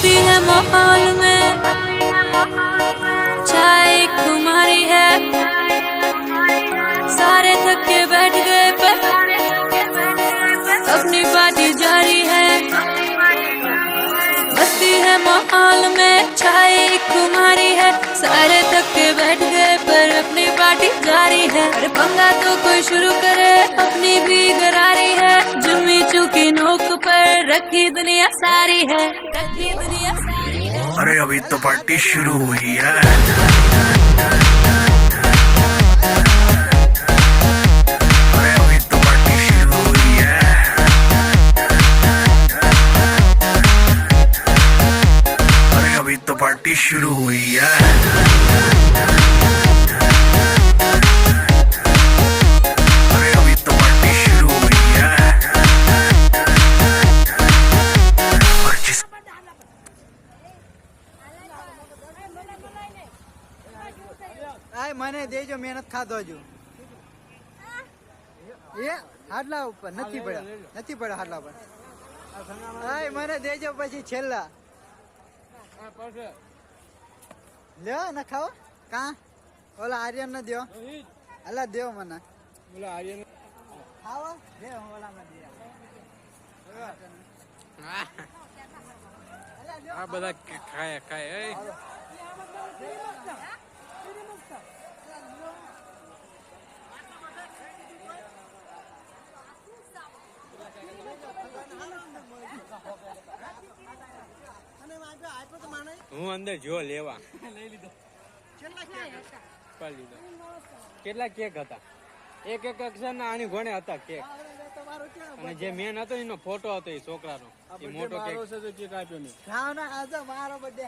मस्ती है माहौल में, चाय खुमारी है, सारे थक के बैठ गए पर अपनी पार्टी जारी है। मस्ती है माहौल में, चाय खुमारी है, सारे थक के बैठ गए पर अपनी पार्टी जारी है। अरे पंगा तो कोई शुरू करे, अपनी भी गरारी है, जुम्मी चूकी नोक पर रखी दुनिया सारी है, रखी दुनिया सारी है। अरे अभी तो पार्टी शुरू हुई है। अरे अभी तो पार्टी शुरू हुई है। अरे अभी तो पार्टी शुरू हुई है। મને દેજો મહેનત ખાધો જો એ હાડલા ઉપર નથી પડ્યા હાડલા પર આય મને દેજો પછી છેલ્લા લ્યો ના ખાઓ કા ઓલા આર્યન ને દ્યો અલા દેવ મને ઓલા આર્યન ખાઓ દે ઓલા ને દે આ બધા ખાય ખાય એ હું અંદર જો લેવા લઈ લીધો કેટલા કેક હતા એક એક અક્ષર ના આની ઘોડે હતા કેક અને જે મેન હતો એનો ફોટો હતો એ છોકરાનો એ મોટો કેક આપ્યો મારો બર્થડે